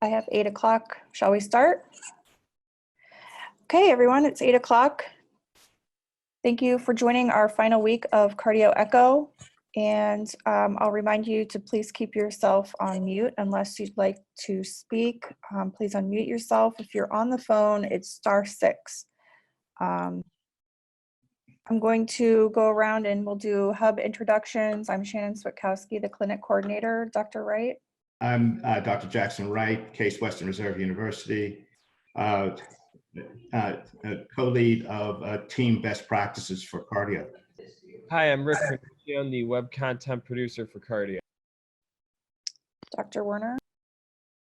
I have 8 o'clock. Shall we start? Okay, everyone, it's 8 o'clock. Thank you for joining our final week of Cardio Echo. And I'll remind you to please keep yourself on mute unless you'd like to speak. Please unmute yourself. If you're on the phone, it's *6. I'm going to go around and we'll do hub introductions. I'm Shannon Switkowski, the clinic coordinator. Dr. Wright. I'm Dr. Jackson Wright, Case Western Reserve University, co-lead of Team Best Practices for Cardio. Hi, I'm Rick Pernucci. I'm the web content producer for Cardio. Dr. Werner.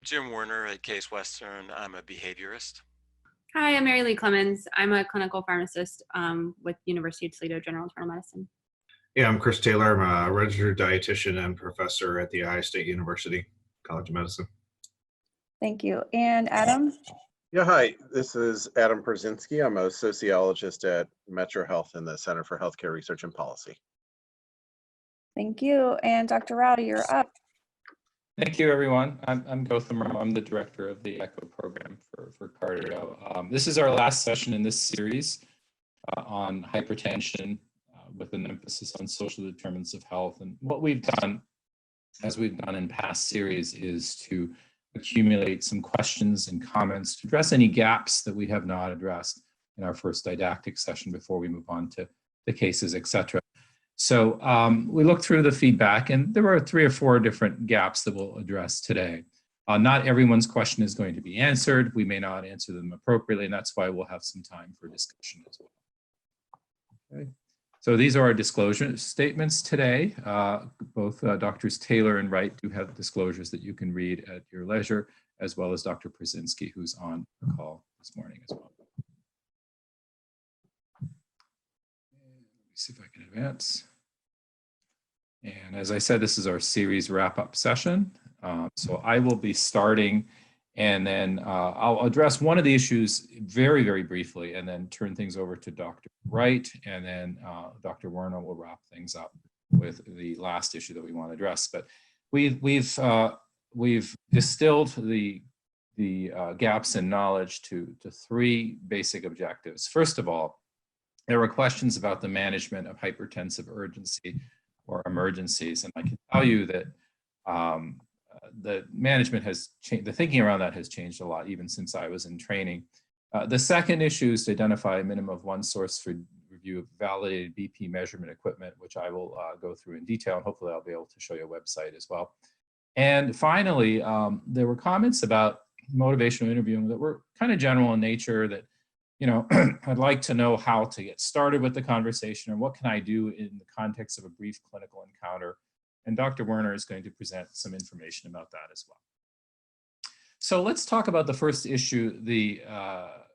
Jim Werner at Case Western. I'm a behaviorist. Hi, I'm Mary Lee Clemens. I'm a clinical pharmacist with University of Toledo General Internal Medicine. Yeah, I'm Chris Taylor. I'm a registered dietitian and professor at The Ohio State University College of Medicine. Thank you. And Adam? Yeah, hi. This is Adam Perzinski. I'm a sociologist at Metro Health in the Center for Healthcare Research and Policy. Thank you. And Dr. Rao, you're up. Thank you, everyone. I'm Goutham. I'm the director of the ECHO program for Cardio. This is our last session in this series on hypertension with an emphasis on social determinants of health. And what we've done, as we've done in past series, is to accumulate some questions and comments to address any gaps that we have not addressed in our first didactic session before we move on to the cases, etc. So we looked through the feedback, and there were 3 or 4 different gaps that we'll address today. Not everyone's question is going to be answered. We may not answer them appropriately, and that's why we'll have some time for discussion as well. Okay. So these are our disclosure statements today. Both Drs. Taylor and Wright do have disclosures that you can read at your leisure, as well as Dr. Perzinski, who's on the call this morning as well. See if I can advance. And as I said, this is our series wrap-up session. So I will be starting, and then I'll address one of the issues very, very briefly, and then turn things over to Dr. Wright, and then Dr. Werner will wrap things up with the last issue that we want to address. But we've distilled the gaps in knowledge to 3 basic objectives. First of all, there were questions about the management of hypertensive urgency or emergencies, and I can tell you that the management has changed, the thinking around that has changed a lot, even since I was in training. The second issue is to identify a minimum of 1 source for review of validated BP measurement equipment, which I will go through in detail, and hopefully I'll be able to show you a website as well. And finally, there were comments about motivational interviewing that were kind of general in nature, that, you know, I'd like to know how to get started with the conversation, and what can I do in the context of a brief clinical encounter. And Dr. Werner is going to present some information about that as well. So let's talk about the first issue, the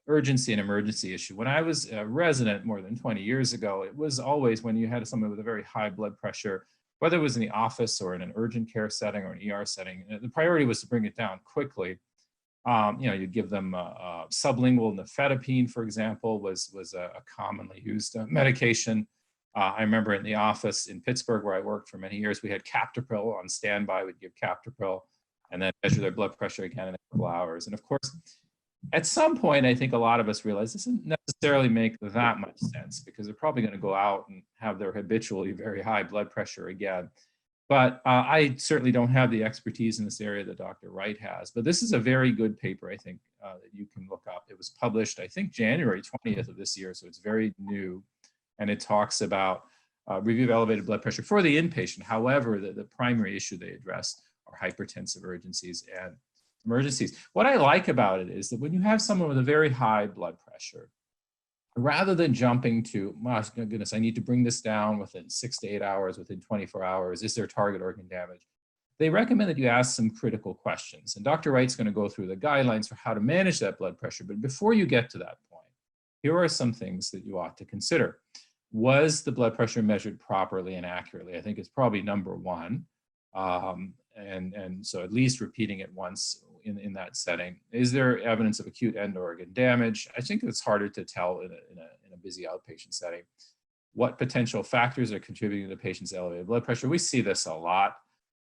urgency and emergency issue. When I was a resident more than 20 years ago, it was always when you had someone with a very high blood pressure, whether it was in the office or in an urgent care setting or an ER setting, the priority was to bring it down quickly. You know, you'd give them sublingual nifedipine, for example, was a commonly used medication. I remember in the office in Pittsburgh, where I worked for many years, we had captopril on standby. We'd give captopril and then measure their blood pressure again in a couple hours. And of course, at some point, I think a lot of us realize this doesn't necessarily make that much sense, because they're probably going to go out and have their habitually very high blood pressure again. But I certainly don't have the expertise in this area that Dr. Wright has. But this is a very good paper, I think, that you can look up. It was published, I think, January 20th of this year, so it's very new. And it talks about review of elevated blood pressure for the inpatient. However, the primary issue they address are hypertensive urgencies and emergencies. What I like about it is that when you have someone with a very high blood pressure, rather than jumping to, my goodness, I need to bring this down within 6 to 8 hours, within 24 hours, is there target organ damage? They recommend that you ask some critical questions. And Dr. Wright's going to go through the guidelines for how to manage that blood pressure. But before you get to that point, here are some things that you ought to consider. Was the blood pressure measured properly and accurately? I think it's probably number 1. And so at least repeating it once in that setting. Is there evidence of acute end organ damage? I think it's harder to tell in a busy outpatient setting. What potential factors are contributing to the patient's elevated blood pressure? We see this a lot.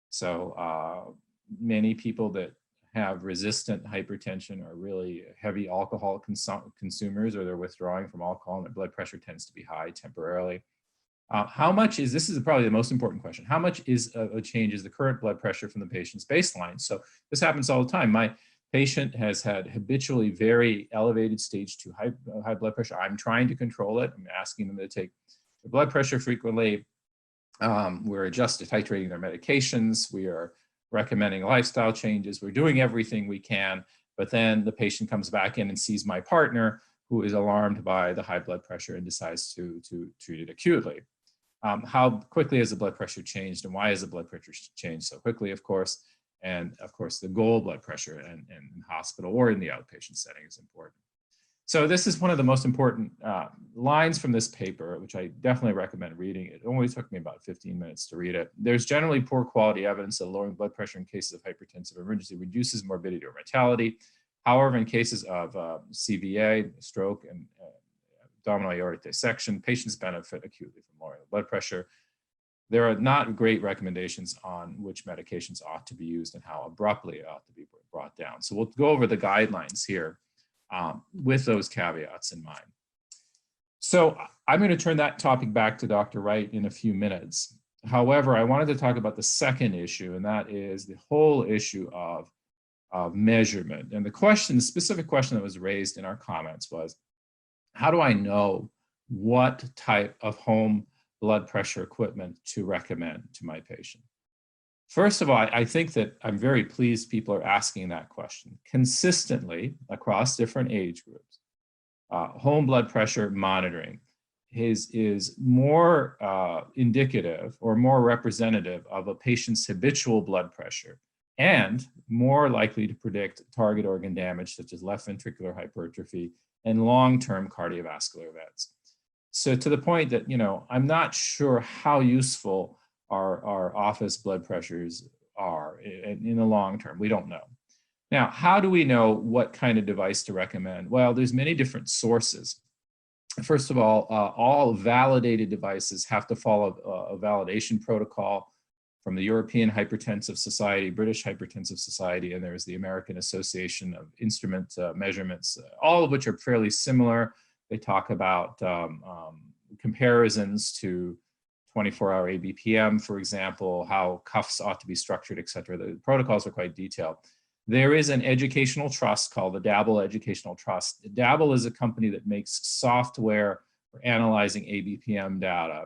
So many people that have resistant hypertension are really heavy alcohol consumers, or they're withdrawing from alcohol and their blood pressure tends to be high temporarily. How much is, this is probably the most important question, how much is a change is the current blood pressure from the patient's baseline? So this happens all the time. My patient has had habitually very elevated stage 2 high blood pressure. I'm trying to control it. I'm asking them to take their blood pressure frequently. We're titrating their medications. We are recommending lifestyle changes. We're doing everything we can, but then the patient comes back in and sees my partner, who is alarmed by the high blood pressure and decides to treat it acutely. How quickly has the blood pressure changed, and why has the blood pressure changed so quickly, of course? And of course, the goal blood pressure in hospital or in the outpatient setting is important. So this is one of the most important lines from this paper, which I definitely recommend reading. It only took me about 15 minutes to read it. There's generally poor quality evidence that lowering blood pressure in cases of hypertensive emergency reduces morbidity or mortality. However, in cases of CVA, stroke, and abdominal aortic dissection, patients benefit acutely from lowering the blood pressure. There are not great recommendations on which medications ought to be used and how abruptly it ought to be brought down. So we'll go over the guidelines here with those caveats in mind. So I'm going to turn that topic back to Dr. Wright in a few minutes. However, I wanted to talk about the second issue, and that is the whole issue of measurement. And the specific question that was raised in our comments was, how do I know what type of home blood pressure equipment to recommend to my patient? First of all, I think that I'm very pleased people are asking that question consistently across different age groups. Home blood pressure monitoring is more indicative or more representative of a patient's habitual blood pressure and more likely to predict target organ damage such as left ventricular hypertrophy and long-term cardiovascular events. So to the point that, I'm not sure how useful our office blood pressures are in the long term. We don't know. Now, how do we know what kind of device to recommend? Well, there's many different sources. First of all validated devices have to follow a validation protocol from the European Hypertensive Society, British Hypertensive Society, and there's the American Association of Instrument Measurements, all of which are fairly similar. They talk about comparisons to 24-hour ABPM, for example, how cuffs ought to be structured, et cetera. The protocols are quite detailed. There is an educational trust called the DABLE Educational Trust. DABLE is a company that makes software for analyzing ABPM data,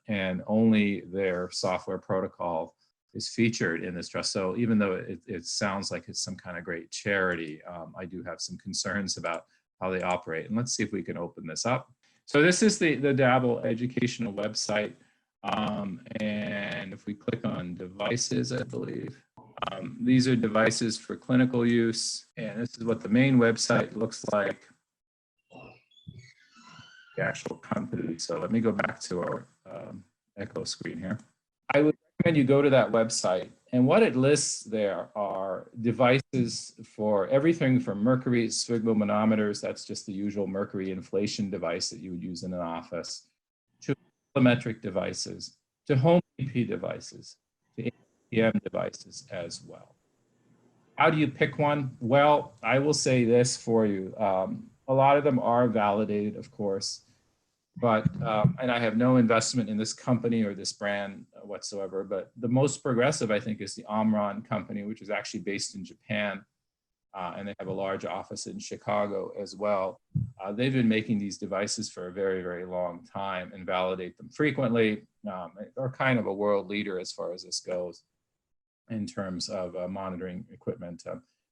and only their software protocol is featured in this trust. So even though it sounds like it's some kind of great charity, I do have some concerns about how they operate. And let's see if we can open this up. So this is the DABLE educational website. And if we click on devices, I believe, these are devices for clinical use. And this is what the main website looks like, the actual company. So let me go back to our Echo screen here. I would recommend you go to that website. And what it lists there are devices for everything from mercury sphygmomanometers, that's just the usual mercury inflation device that you would use in an office, to telemetric devices, to home BP devices, to ABPM devices as well. How do you pick one? Well, I will say this for you. A lot of them are validated, of course, but, and I have no investment in this company or this brand whatsoever, but the most progressive, I think, is the Omron company, which is actually based in Japan, and they have a large office in Chicago as well. They've been making these devices for a very, very long time and validate them frequently. They're kind of a world leader as far as this goes in terms of monitoring equipment.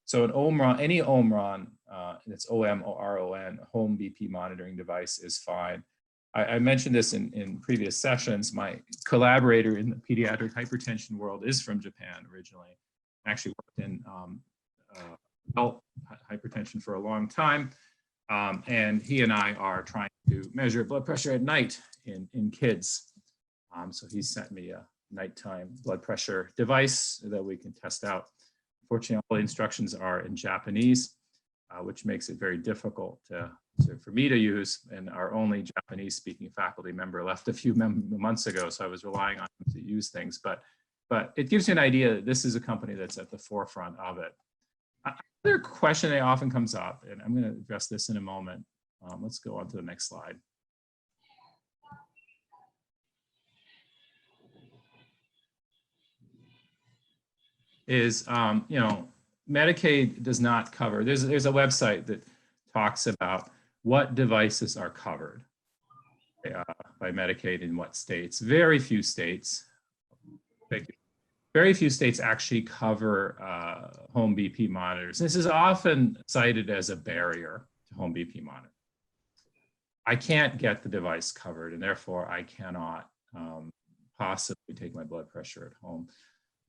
So an Omron, any Omron, that's O-M-O-R-O-N, home BP monitoring device is fine. I mentioned this in previous sessions. My collaborator in the pediatric hypertension world is from Japan originally. Actually worked in adult hypertension for a long time. And he and I are trying to measure blood pressure at night in kids. So he sent me a nighttime blood pressure device that we can test out. Fortunately, all the instructions are in Japanese, which makes it very difficult for me to use. And our only Japanese speaking faculty member left a few months ago, so I was relying on him to use things. But but it gives you an idea that this is a company that's at the forefront of it. Another question that often comes up, and I'm going to address this in a moment. Let's go on to the next slide. Is, you know, Medicaid does not cover, there's a website that talks about what devices are covered by Medicaid in what states. Very few states, very few states actually cover home BP monitors. This is often cited as a barrier to home BP monitor. I can't get the device covered, and therefore I cannot possibly take my blood pressure at home.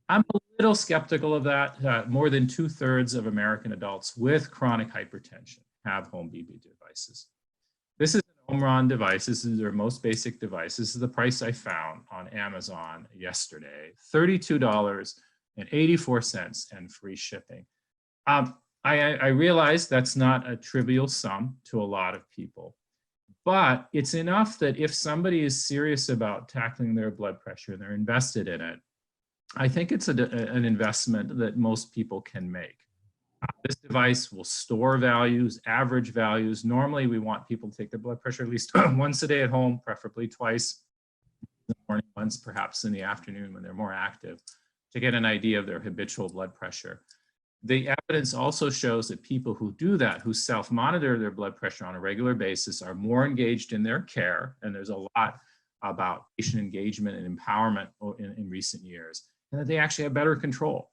I'm a little skeptical of that. More than 2/3 of American adults with chronic hypertension have home BP devices. This is an Omron device. This is their most basic device. This is the price I found on Amazon yesterday, $32.84 and free shipping. I realize that's not a trivial sum to a lot of people, but it's enough that if somebody is serious about tackling their blood pressure and they're invested in it, I think it's an investment that most people can make. This device will store values, average values. Normally, we want people to take their blood pressure at least once a day at home, preferably twice in the morning, once perhaps in the afternoon when they're more active, to get an idea of their habitual blood pressure. The evidence also shows that people who do that, who self-monitor their blood pressure on a regular basis, are more engaged in their care, and there's a lot about patient engagement and empowerment in recent years, and that they actually have better control.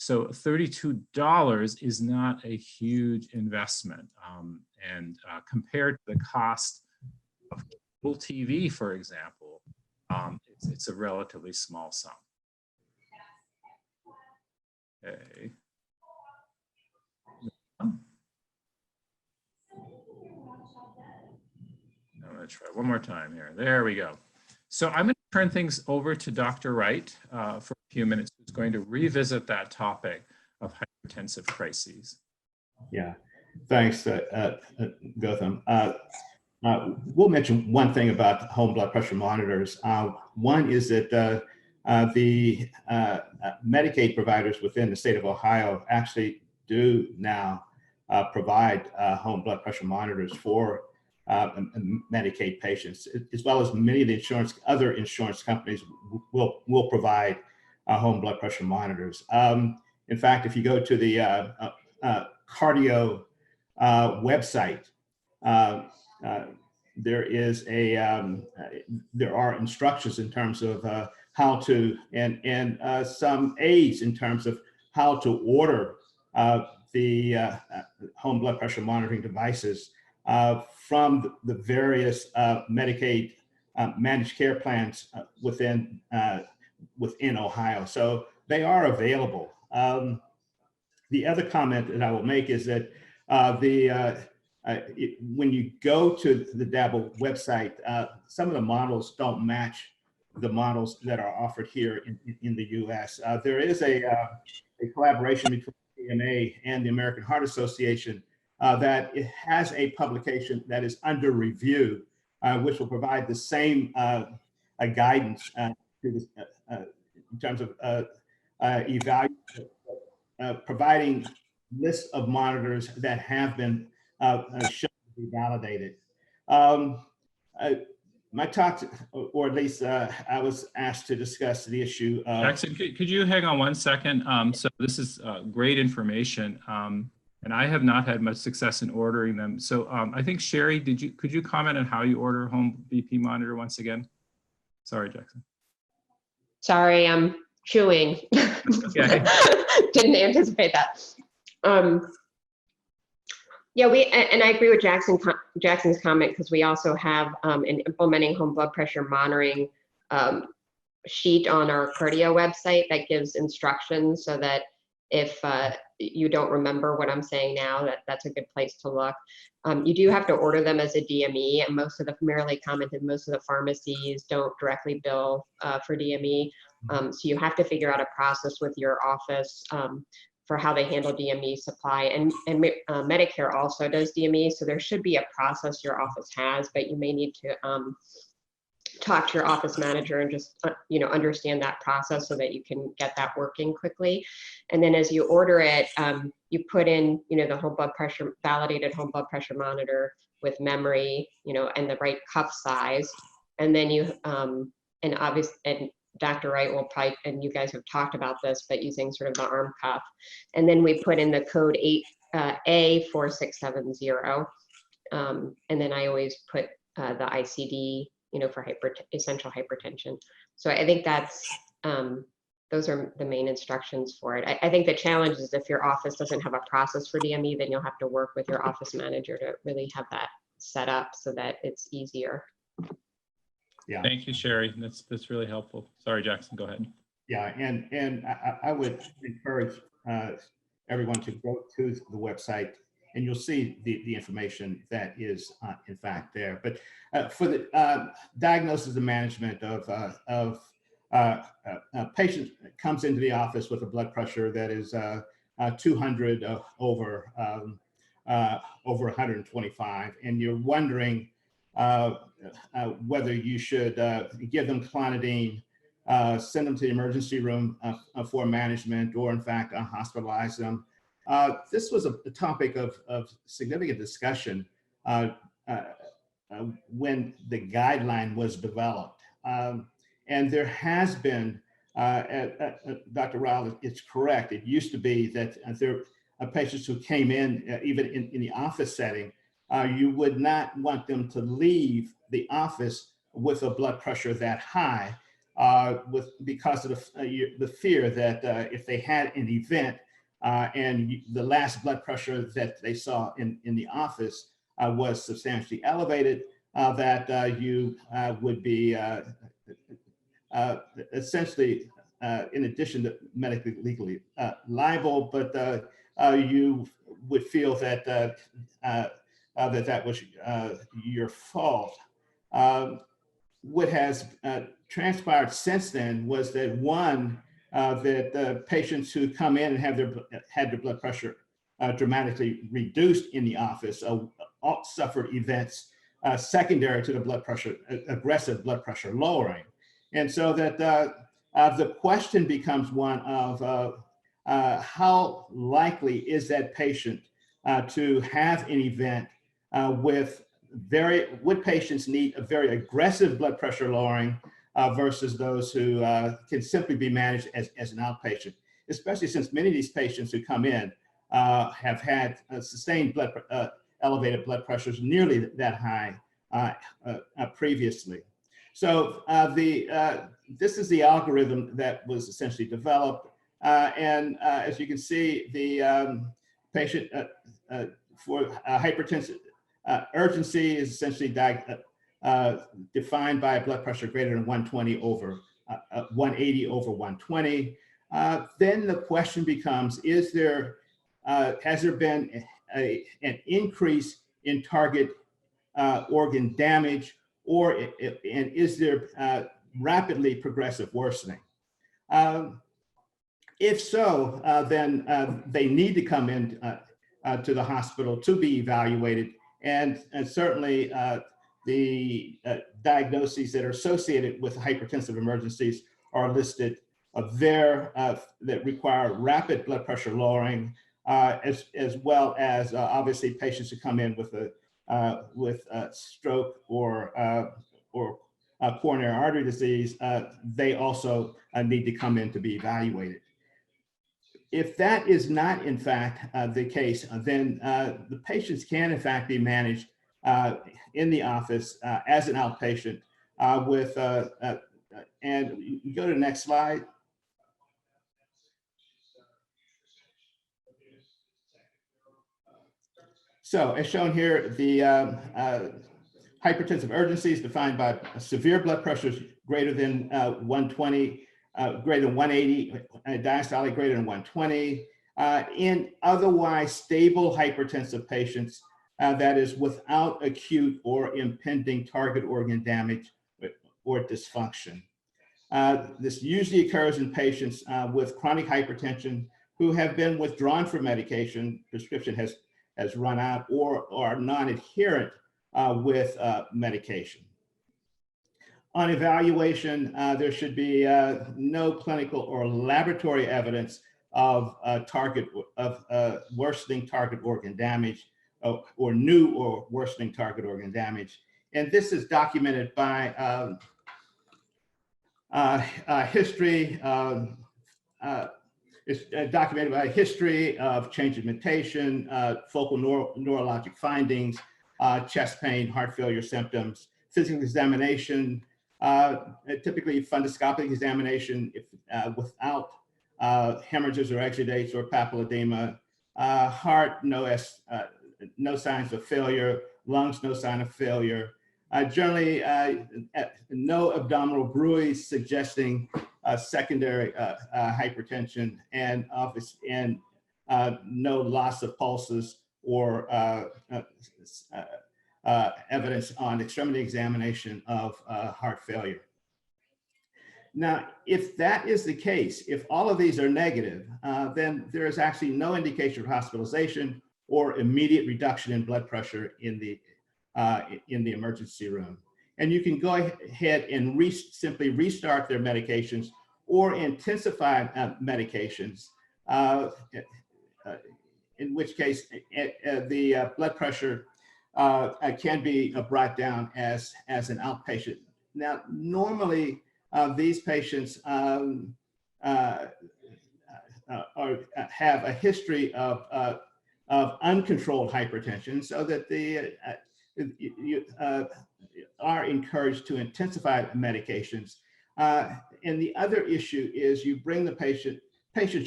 So $32 is not a huge investment. Compared to the cost of cable TV, for example, it's a relatively small sum. Okay. I'm going to try one more time here. There we go. So I'm going to turn things over to Dr. Wright for a few minutes, who's going to revisit that topic of hypertensive crises. Yeah, thanks, Goutham. We'll mention one thing about home blood pressure monitors. One is that the Medicaid providers within the state of Ohio actually do now provide home blood pressure monitors for Medicaid patients, as well as many of the other insurance companies will provide home blood pressure monitors. In fact, if you go to the Cardi-OH website, there are instructions in terms of how to, and some aids in terms of how to order the home blood pressure monitoring devices from the various Medicaid managed care plans within Ohio. So they are available. The other comment that I will make is that when you go to the DABL website, some of the models don't match the models that are offered here in the US. There is a collaboration between AMA and the American Heart Association that it has a publication that is under review, which will provide the same guidance in terms of providing lists of monitors that have been shown to be validated. My talk, or at least I was asked to discuss the issue of— Jackson, could you hang on one second? So this is great information, and I have not had much success in ordering them. So I think Sherry, could you comment on how you order a home BP monitor once again? Sorry, Jackson. Sorry, I'm chewing. Okay. Didn't anticipate that. Yeah, and I agree with Jackson's comment, because we also have an implementing home blood pressure monitoring sheet on our Cardi-OH website that gives instructions, so that if you don't remember what I'm saying now, that's a good place to look. You do have to order them as a DME, and most of the pharmacies don't directly bill for DME. So you have to figure out a process with your office for how they handle DME supply, and Medicare also does DME, so there should be a process your office has, but you may need to talk to your office manager and just, understand that process so that you can get that working quickly. And then as you order it, you put in, the whole blood pressure, validated home blood pressure monitor with memory, and the right cuff size. And then you, and obviously, and Dr. Wright will probably, and you guys have talked about this, but using sort of the arm cuff. And then we put in the code A4670. And then I always put the ICD, for essential hypertension. So I think that's, those are the main instructions for it. I think the challenge is if your office doesn't have a process for DME, then you'll have to work with your office manager to really have that set up so that it's easier. Yeah. Thank you, Sherry. That's really helpful. Sorry, Jackson, go ahead. Yeah, and I would encourage everyone to go to the website, and you'll see the information that is in fact there. But for the diagnosis and management of a patient comes into the office with a blood pressure that is 200 over 125, and you're wondering whether you should give them clonidine, send them to the emergency room for management, or in fact hospitalize them. This was a topic of significant discussion when the guideline was developed. And there has been, Dr. Rowell, it's correct, it used to be that there are patients who came in, even in the office setting, you would not want them to leave the office with a blood pressure that high, because of the fear that if they had an event and the last blood pressure that they saw in the office was substantially elevated, that you would be essentially, in addition to medically legally liable, but you would feel that that was your fault. What has transpired since then was that that patients who come in and had their blood pressure dramatically reduced in the office suffered events secondary to the blood pressure, aggressive blood pressure lowering. And so that the question becomes one of how likely is that patient to have an event would patients need a very aggressive blood pressure lowering versus those who can simply be managed as an outpatient, especially since many of these patients who come in have had sustained elevated blood pressures nearly that high previously. So this is the algorithm that was essentially developed. And as you can see, the patient for hypertensive urgency is essentially defined by a blood pressure greater than 120 over 180 over 120. Then the question becomes, has there been an increase in target organ damage, and is there rapidly progressive worsening? If so, then they need to come in to the hospital to be evaluated, and certainly the diagnoses that are associated with hypertensive emergencies are listed there that require rapid blood pressure lowering, as well as obviously patients who come in with a stroke or coronary artery disease. They also need to come in to be evaluated. If that is not in fact the case, then the patients can in fact be managed in the office as an outpatient and you go to the next slide. So as shown here, the hypertensive urgency is defined by severe blood pressures greater than 120, greater than 180, diastolic greater than 120. In otherwise stable hypertensive patients, that is without acute or impending target organ damage or dysfunction. This usually occurs in patients with chronic hypertension who have been withdrawn from medication, prescription has run out, or are non-adherent with medication. On evaluation, there should be no clinical or laboratory evidence of worsening target organ damage or new or worsening target organ damage. And this is documented by history. It's documented by history of change in mutation, focal neurologic findings, chest pain, heart failure symptoms, physical examination, typically fundoscopic examination without hemorrhages or exudates or papilledema, heart, no signs of failure, lungs, no sign of failure. Generally, no abdominal bruits suggesting secondary hypertension, and no loss of pulses or evidence on extremity examination of heart failure. Now, if that is the case, if all of these are negative, then there is actually no indication of hospitalization or immediate reduction in blood pressure in the emergency room. And you can go ahead and simply restart their medications or intensify medications, in which case the blood pressure can be brought down as an outpatient. Now, normally these patients have a history of uncontrolled hypertension, so that you are encouraged to intensify medications. And the other issue is you bring the patient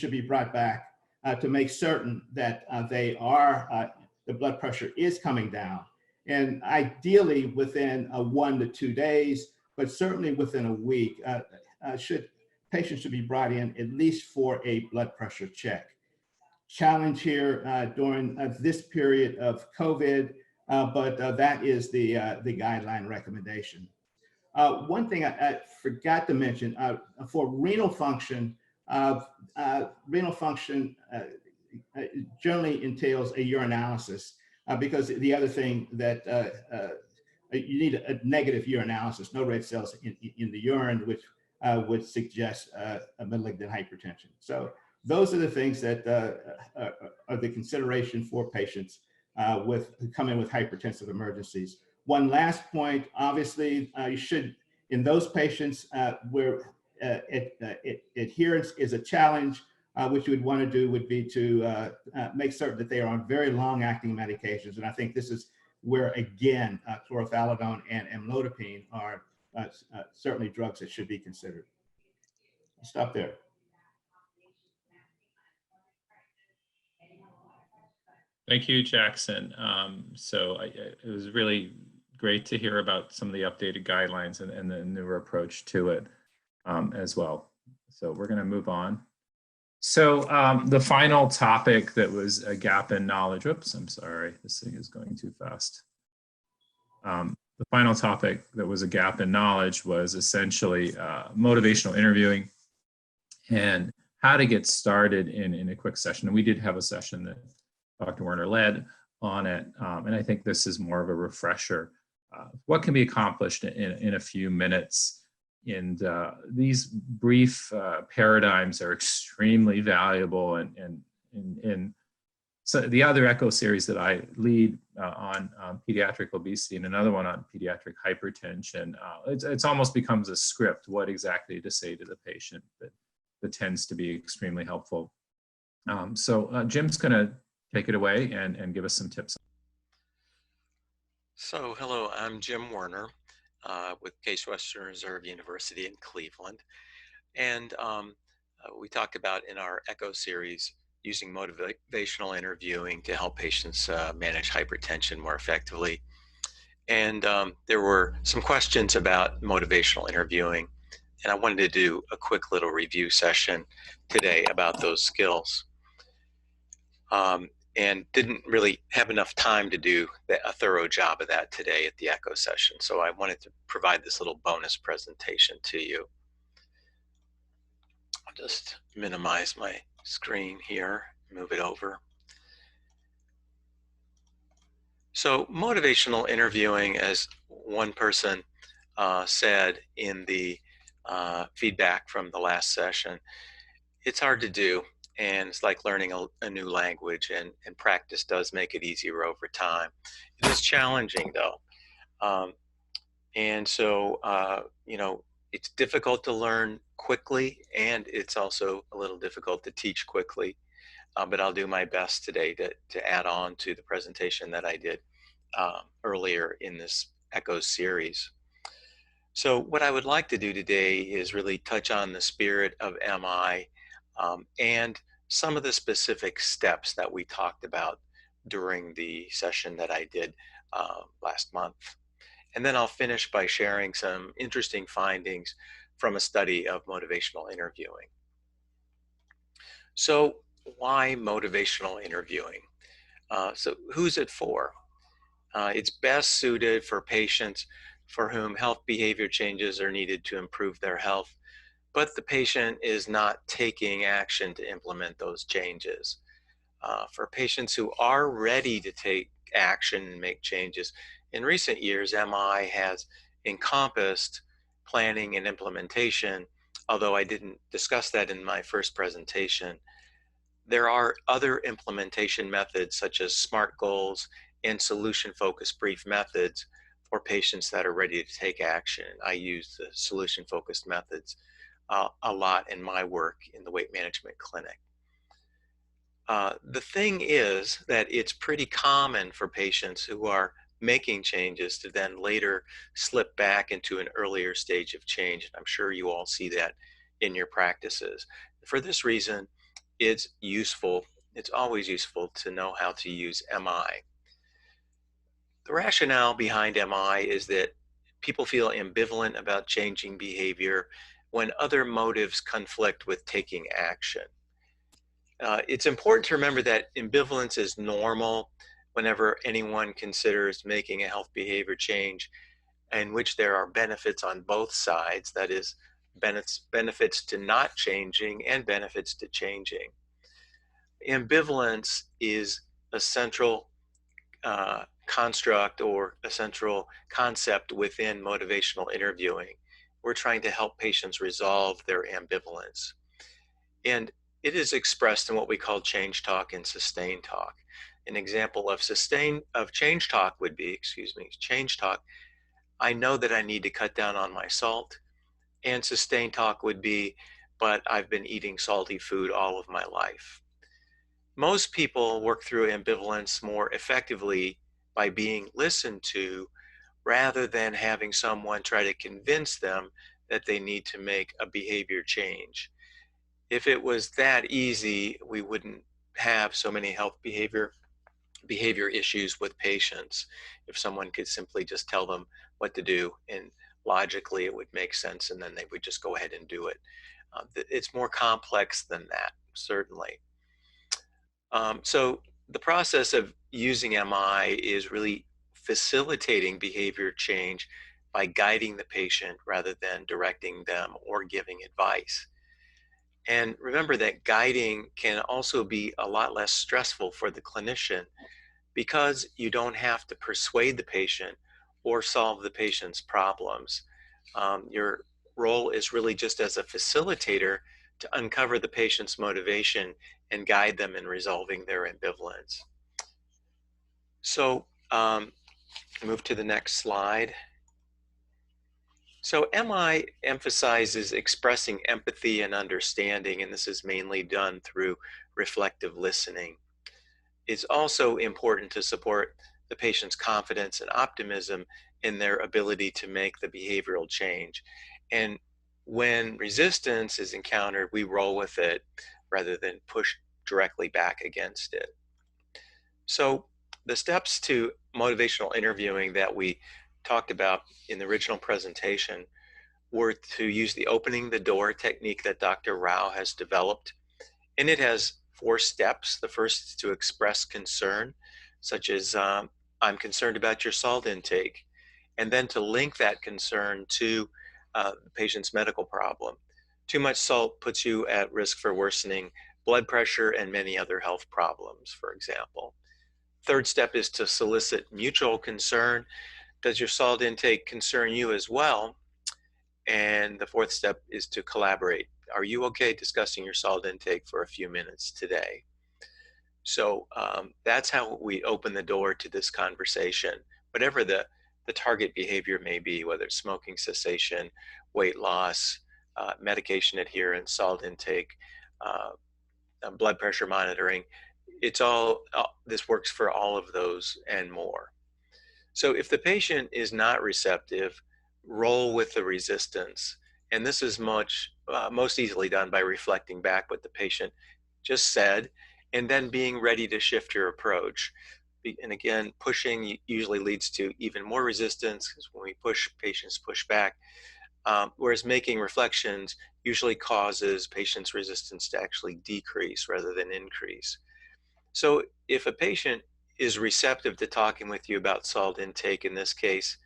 should be brought back to make certain that the blood pressure is coming down. And ideally within 1 to 2 days, but certainly within a week, patients should be brought in at least for a blood pressure check. Challenge here during this period of COVID, but that is the guideline recommendation. One thing I forgot to mention, for renal function generally entails a urinalysis, because the other thing that you need a negative urinalysis, no red cells in the urine, which would suggest a malignant hypertension. So those are the things that are the consideration for patients who come in with hypertensive emergencies. One last point, obviously, you should, in those patients where adherence is a challenge, what you would want to do would be to make certain that they are on very long-acting medications. And I think this is where, again, chlorothalidone and amlodipine are certainly drugs that should be considered. I'll stop there. Thank you, Jackson. It was really great to hear about some of the updated guidelines and the newer approach to it as well. So we're going to move on. So the final topic that was a gap in knowledge. Whoops, I'm sorry, this thing is going too fast. The final topic that was a gap in knowledge was essentially motivational interviewing and how to get started in a quick session. And we did have a session that Dr. Werner led on it. And I think this is more of a refresher. What can be accomplished in a few minutes? And these brief paradigms are extremely valuable. And so the other ECHO series that I lead on pediatric obesity and another one on pediatric hypertension, it's almost becomes a script, what exactly to say to the patient that tends to be extremely helpful. So Jim's going to take it away and give us some tips. So, hello, I'm Jim Werner with Case Western Reserve University in Cleveland. And we talked about in our ECHO series using motivational interviewing to help patients manage hypertension more effectively. And there were some questions about motivational interviewing, and I wanted to do a quick little review session today about those skills. And didn't really have enough time to do a thorough job of that today at the ECHO session. So I wanted to provide this little bonus presentation to you. I'll just minimize my screen here, move it over. So motivational interviewing, as one person said in the feedback from the last session, it's hard to do, and it's like learning a new language, and practice does make it easier over time. It is challenging though. And so, you know, it's difficult to learn quickly, and it's also a little difficult to teach quickly. But I'll do my best today to add on to the presentation that I did earlier in this ECHO series. So what I would like to do today is really touch on the spirit of MI and some of the specific steps that we talked about during the session that I did last month. And then I'll finish by sharing some interesting findings from a study of motivational interviewing. So why motivational interviewing? So who's it for? It's best suited for patients for whom health behavior changes are needed to improve their health, but the patient is not taking action to implement those changes. For patients who are ready to take action and make changes, in recent years, MI has encompassed planning and implementation, although I didn't discuss that in my first presentation. There are other implementation methods such as SMART goals and solution-focused brief methods for patients that are ready to take action. I use the solution-focused methods a lot in my work in the weight management clinic. The thing is that it's pretty common for patients who are making changes to then later slip back into an earlier stage of change. I'm sure you all see that in your practices. For this reason, it's useful, it's always useful to know how to use MI. The rationale behind MI is that people feel ambivalent about changing behavior when other motives conflict with taking action. It's important to remember that ambivalence is normal whenever anyone considers making a health behavior change in which there are benefits on both sides, that is, benefits to not changing and benefits to changing. Ambivalence is a central construct or a central concept within motivational interviewing. We're trying to help patients resolve their ambivalence. And it is expressed in what we call change talk and sustain talk. An example of change talk would be, change talk, I know that I need to cut down on my salt. And sustain talk would be, but I've been eating salty food all of my life. Most people work through ambivalence more effectively by being listened to rather than having someone try to convince them that they need to make a behavior change. If it was that easy, we wouldn't have so many health behavior issues with patients. If someone could simply just tell them what to do and logically it would make sense and then they would just go ahead and do it. It's more complex than that, certainly. So the process of using MI is really facilitating behavior change by guiding the patient rather than directing them or giving advice. And remember that guiding can also be a lot less stressful for the clinician because you don't have to persuade the patient or solve the patient's problems. Your role is really just as a facilitator to uncover the patient's motivation and guide them in resolving their ambivalence. So move to the next slide. So MI emphasizes expressing empathy and understanding, and this is mainly done through reflective listening. It's also important to support the patient's confidence and optimism in their ability to make the behavioral change. And when resistance is encountered, we roll with it rather than push directly back against it. So the steps to motivational interviewing that we talked about in the original presentation were to use the opening the door technique that Dr. Rao has developed. And it has 4 steps. The first is to express concern, such as, I'm concerned about your salt intake, and then to link that concern to the patient's medical problem. Too much salt puts you at risk for worsening blood pressure and many other health problems, for example. Third step is to solicit mutual concern. does your salt intake concern you as well? And the fourth step is to collaborate. Are you okay discussing your salt intake for a few minutes today? So that's how we open the door to this conversation, whatever the target behavior may be, whether it's smoking cessation, weight loss, medication adherence, salt intake, blood pressure monitoring. It's all, this works for all of those and more. So if the patient is not receptive, roll with the resistance. And this is most easily done by reflecting back what the patient just said, and then being ready to shift your approach. And again, pushing usually leads to even more resistance, because when we push, patients push back. Whereas making reflections usually causes patients' resistance to actually decrease rather than increase. So if a patient is receptive to talking with you about salt intake, in this case,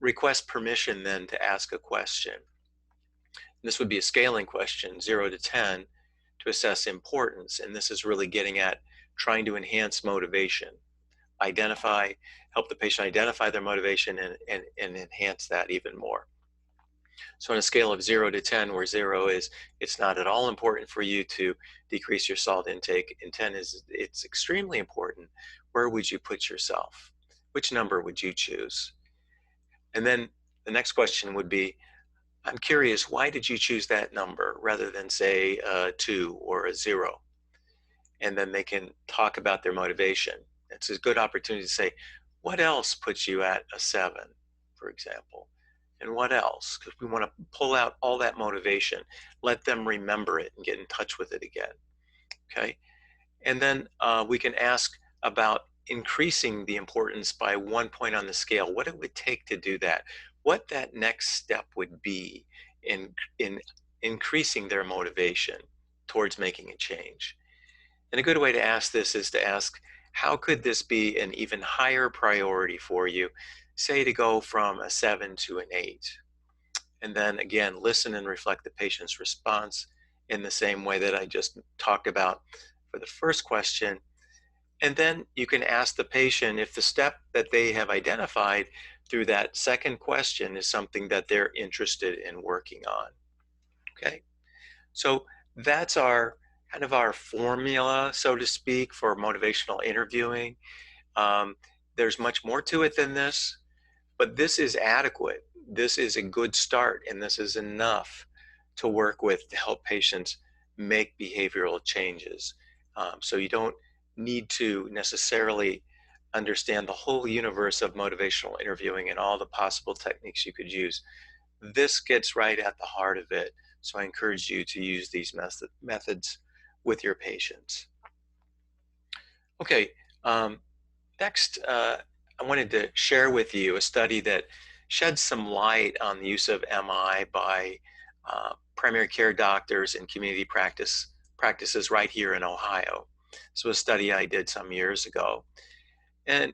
request permission then to ask a question. This would be a scaling question, 0 to 10, to assess importance. And this is really getting at trying to enhance motivation, help the patient identify their motivation and enhance that even more. So on a scale of 0 to 10, where 0 is it's not at all important for you to decrease your salt intake, and 10 is it's extremely important, where would you put yourself? Which number would you choose? And then the next question would be, I'm curious, why did you choose that number rather than say a 2 or a 0? And then they can talk about their motivation. It's a good opportunity to say, what else puts you at a 7, for example? And what else? Because we want to pull out all that motivation, let them remember it and get in touch with it again. Okay. And then we can ask about increasing the importance by 1 point on the scale, what it would take to do that, what that next step would be in increasing their motivation towards making a change. And a good way to ask this is to ask, how could this be an even higher priority for you? Say to go from a 7 to an 8. And then again, listen and reflect the patient's response in the same way that I just talked about for the first question. And then you can ask the patient if the step that they have identified through that second question is something that they're interested in working on. Okay, so that's our kind of our formula, so to speak, for motivational interviewing. There's much more to it than this, but this is adequate. This is a good start, and this is enough to work with to help patients make behavioral changes. So you don't need to necessarily understand the whole universe of motivational interviewing and all the possible techniques you could use. This gets right at the heart of it. So I encourage you to use these methods with your patients. Okay, next, I wanted to share with you a study that sheds some light on the use of MI by primary care doctors in community practices right here in Ohio. This was a study I did some years ago. And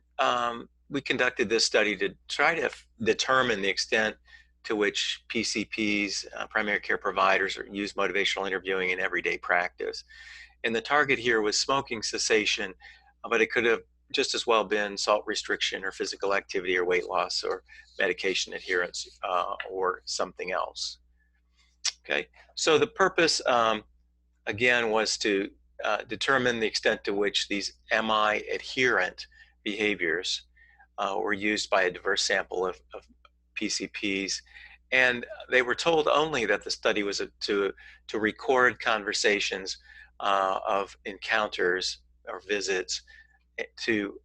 we conducted this study to try to determine the extent to which PCPs, primary care providers, use motivational interviewing in everyday practice. And the target here was smoking cessation, but it could have just as well been salt restriction or physical activity or weight loss or medication adherence or something else. Okay, so the purpose, again, was to determine the extent to which these MI adherent behaviors were used by a diverse sample of PCPs. And they were told only that the study was to record conversations of encounters or visits, to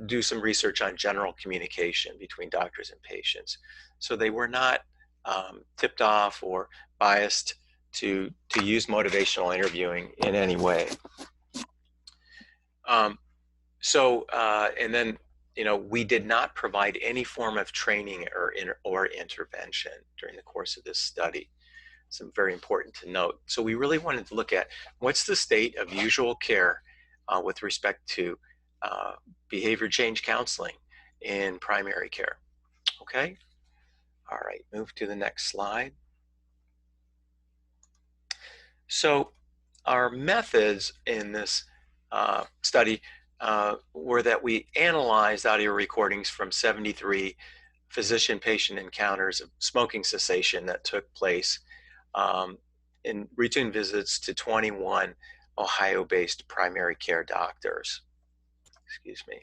do some research on general communication between doctors and patients. So they were not tipped off or biased to use motivational interviewing in any way. And then, we did not provide any form of training or intervention during the course of this study. It's very important to note. So we really wanted to look at what's the state of usual care with respect to behavior change counseling in primary care. Okay. All right, move to the next slide. So our methods in this study were that we analyzed audio recordings from 73 physician-patient encounters of smoking cessation that took place in routine visits to 21 Ohio-based primary care doctors. Excuse me.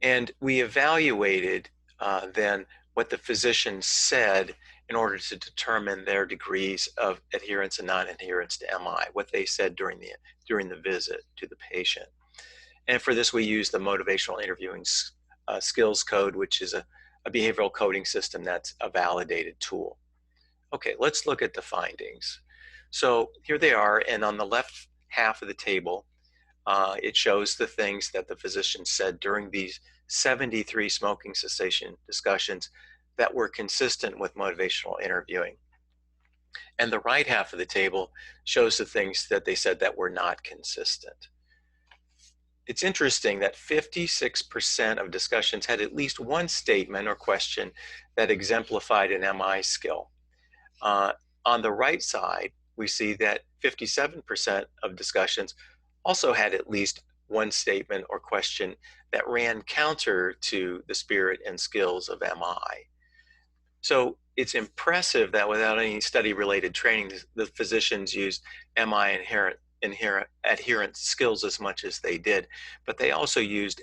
And we evaluated then what the physicians said in order to determine their degrees of adherence and non-adherence to MI, what they said during the visit to the patient. And for this, we use the motivational interviewing skills code, which is a behavioral coding system that's a validated tool. Okay, let's look at the findings. So here they are, and on the left half of the table, it shows the things that the physician said during these 73 smoking cessation discussions that were consistent with motivational interviewing. And the right half of the table shows the things that they said that were not consistent. It's interesting that 56% of discussions had at least one statement or question that exemplified an MI skill. On the right side, we see that 57% of discussions also had at least one statement or question that ran counter to the spirit and skills of MI. So it's impressive that without any study-related training, the physicians used MI inherent adherence skills as much as they did, but they also used